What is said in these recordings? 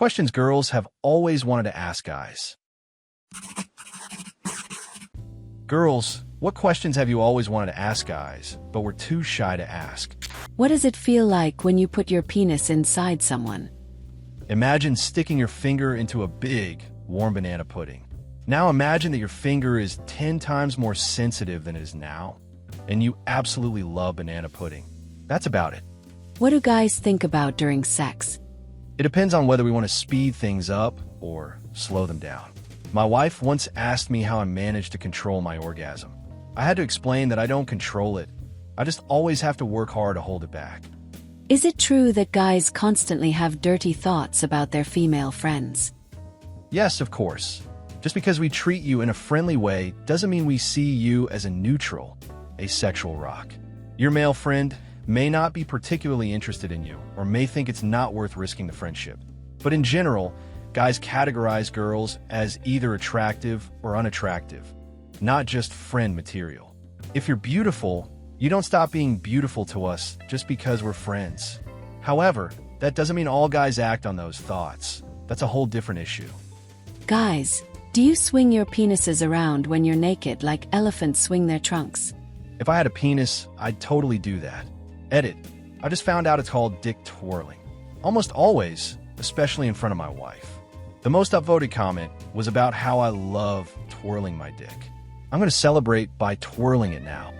Questions girls have always wanted to ask guys. Girls, what questions have you always wanted to ask guys, but were too shy to ask? What does it feel like when you put your penis inside someone? Imagine sticking your finger into a big, warm banana pudding. Now imagine that your finger is 10 times more sensitive than it is now, and you absolutely love banana pudding. That's about it. What do guys think about during sex? It depends on whether we want to speed things up or slow them down. My wife once asked me how I managed to control my orgasm. I had to explain that I don't control it. I just always have to work hard to hold it back. Is it true that guys constantly have dirty thoughts about their female friends? Yes, of course. Just because we treat you in a friendly way doesn't mean we see you as a neutral, a sexual rock. Your male friend may not be particularly interested in you or may think it's not worth risking the friendship. But in general, guys categorize girls as either attractive or unattractive, not just friend material. If you're beautiful, you don't stop being beautiful to us just because we're friends. However, that doesn't mean all guys act on those thoughts. That's a whole different issue. Guys, do you swing your penises around when you're naked like elephants swing their trunks? If I had a penis, I'd totally do that. Edit. I just found out it's called dick twirling. Almost always, especially in front of my wife. The most upvoted comment was about how I love twirling my dick. I'm going to celebrate by twirling it now.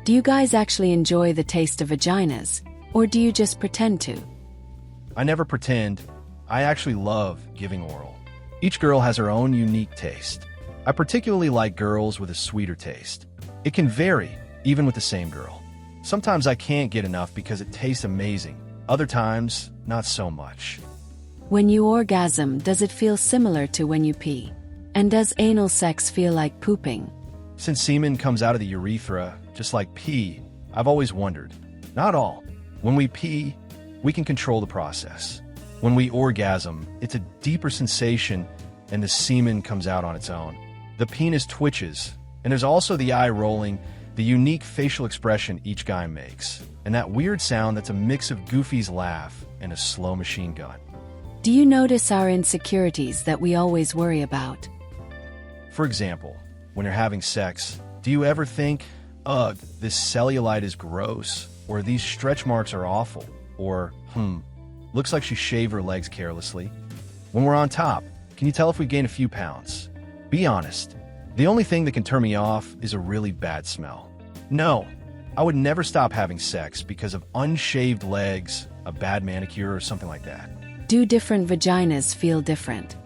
Do you guys actually enjoy the taste of vaginas, or do you just pretend to? I never pretend. I actually love giving oral. Each girl has her own unique taste. I particularly like girls with a sweeter taste. It can vary, even with the same girl. Sometimes I can't get enough because it tastes amazing. Other times, not so much. When you orgasm, does it feel similar to when you pee? And does anal sex feel like pooping? Since semen comes out of the urethra, just like pee, I've always wondered. Not all. When we pee, we can control the process. When we orgasm, it's a deeper sensation and the semen comes out on its own. The penis twitches, and there's also the eye rolling, the unique facial expression each guy makes, and that weird sound that's a mix of Goofy's laugh and a slow machine gun. Do you notice our insecurities that we always worry about? For example, when you're having sex, do you ever think, ugh, this cellulite is gross, or these stretch marks are awful, or, looks like she shaved her legs carelessly? When we're on top, can you tell if we gain a few pounds? Be honest. The only thing that can turn me off is a really bad smell. No, I would never stop having sex because of unshaved legs, a bad manicure, or something like that. Do different vaginas feel different?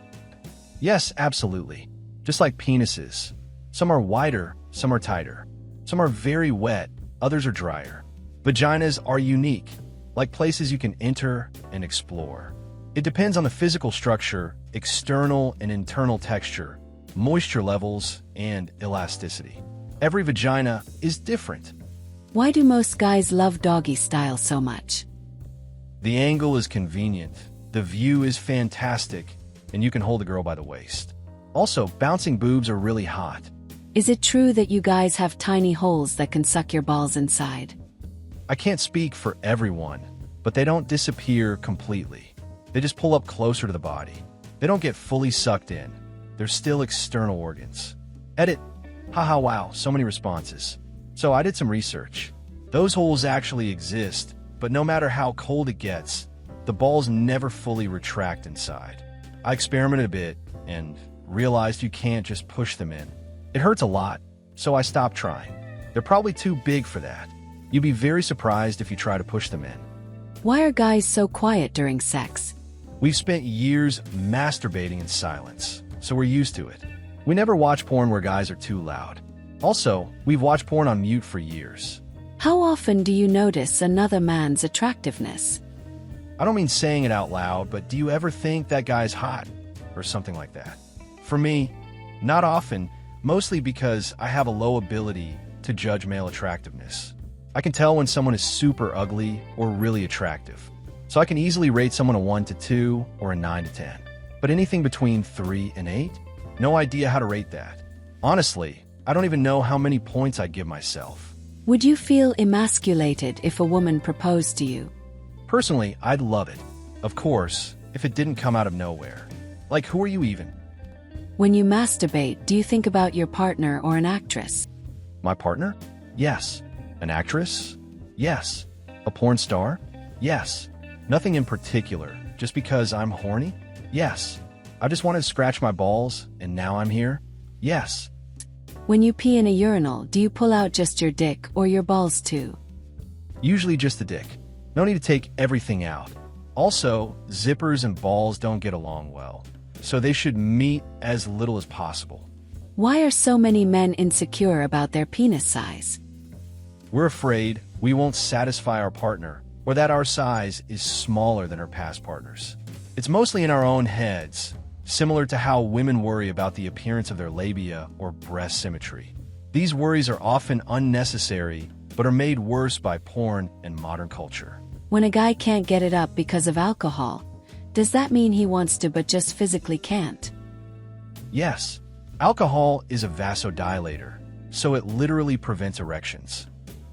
Yes, absolutely. Just like penises. Some are wider, some are tighter. Some are very wet, others are drier. Vaginas are unique, like places you can enter and explore. It depends on the physical structure, external and internal texture, moisture levels, and elasticity. Every vagina is different. Why do most guys love doggy style so much? The angle is convenient, the view is fantastic, and you can hold a girl by the waist. Also, bouncing boobs are really hot. Is it true that you guys have tiny holes that can suck your balls inside? I can't speak for everyone, but they don't disappear completely. They just pull up closer to the body. They don't get fully sucked in. They're still external organs. Edit. Haha, wow, so many responses. So I did some research. Those holes actually exist, but no matter how cold it gets, the balls never fully retract inside. I experimented a bit and realized you can't just push them in. It hurts a lot, so I stopped trying. They're probably too big for that. You'd be very surprised if you try to push them in. Why are guys so quiet during sex? We've spent years masturbating in silence, so we're used to it. We never watch porn where guys are too loud. Also, we've watched porn on mute for years. How often do you notice another man's attractiveness? I don't mean saying it out loud, but do you ever think that guy's hot? Or something like that. For me, not often, mostly because I have a low ability to judge male attractiveness. I can tell when someone is super ugly or really attractive. So I can easily rate someone a 1 to 2 or a 9 to 10. But anything between 3 and 8? No idea how to rate that. Honestly, I don't even know how many points I'd give myself. Would you feel emasculated if a woman proposed to you? Personally, I'd love it. Of course, if it didn't come out of nowhere. Like, who are you even? When you masturbate, do you think about your partner or an actress? My partner? Yes. An actress? Yes. A porn star? Yes. Nothing in particular. Just because I'm horny? Yes. I just wanted to scratch my balls, and now I'm here? Yes. When you pee in a urinal, do you pull out just your dick or your balls too? Usually just the dick. No need to take everything out. Also, zippers and balls don't get along well, so they should meet as little as possible. Why are so many men insecure about their penis size? We're afraid we won't satisfy our partner, or that our size is smaller than our past partners. It's mostly in our own heads, similar to how women worry about the appearance of their labia or breast symmetry. These worries are often unnecessary, but are made worse by porn and modern culture. When a guy can't get it up because of alcohol, does that mean he wants to but just physically can't? Yes, alcohol is a vasodilator, so it literally prevents erections.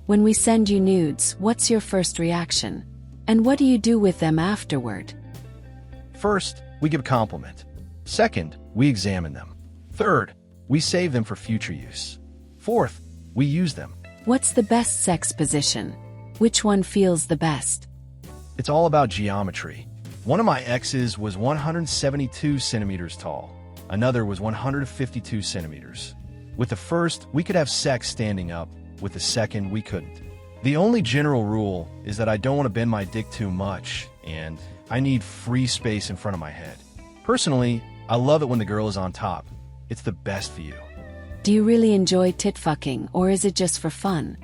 When we send you nudes, what's your first reaction? And what do you do with them afterward? First, we give a compliment. Second, we examine them. Third, we save them for future use. Fourth, we use them. What's the best sex position? Which one feels the best? It's all about geometry. One of my exes was 172 centimeters tall. Another was 152 centimeters. With the first, we could have sex standing up. With the second, we couldn't. The only general rule is that I don't want to bend my dick too much, and I need free space in front of my head. Personally, I love it when the girl is on top. It's the best view. Do you really enjoy tit fucking, or is it just for fun?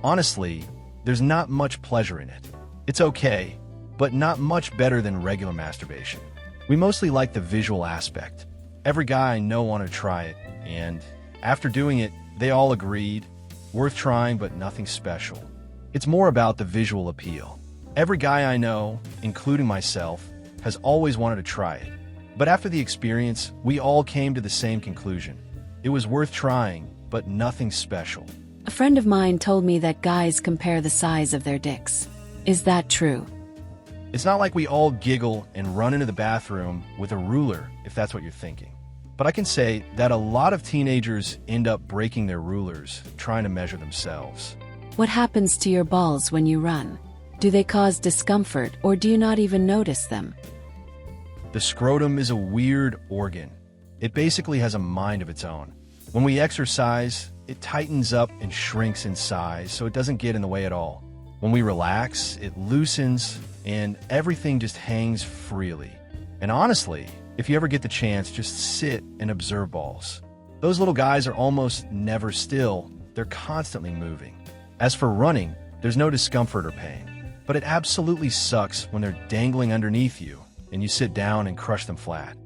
Honestly, there's not much pleasure in it. It's okay, but not much better than regular masturbation. We mostly like the visual aspect. Every guy I know wanted to try it, and after doing it, they all agreed, worth trying but nothing special. It's more about the visual appeal. Every guy I know, including myself, has always wanted to try it. But after the experience, we all came to the same conclusion. It was worth trying, but nothing special. A friend of mine told me that guys compare the size of their dicks. Is that true? It's not like we all giggle and run into the bathroom with a ruler, if that's what you're thinking. But I can say that a lot of teenagers end up breaking their rulers trying to measure themselves. What happens to your balls when you run? Do they cause discomfort, or do you not even notice them? The scrotum is a weird organ. It basically has a mind of its own. When we exercise, it tightens up and shrinks in size, so it doesn't get in the way at all. When we relax, it loosens, and everything just hangs freely. And honestly, if you ever get the chance, just sit and observe balls. Those little guys are almost never still. They're constantly moving. As for running, there's no discomfort or pain. But it absolutely sucks when they're dangling underneath you, and you sit down and crush them flat.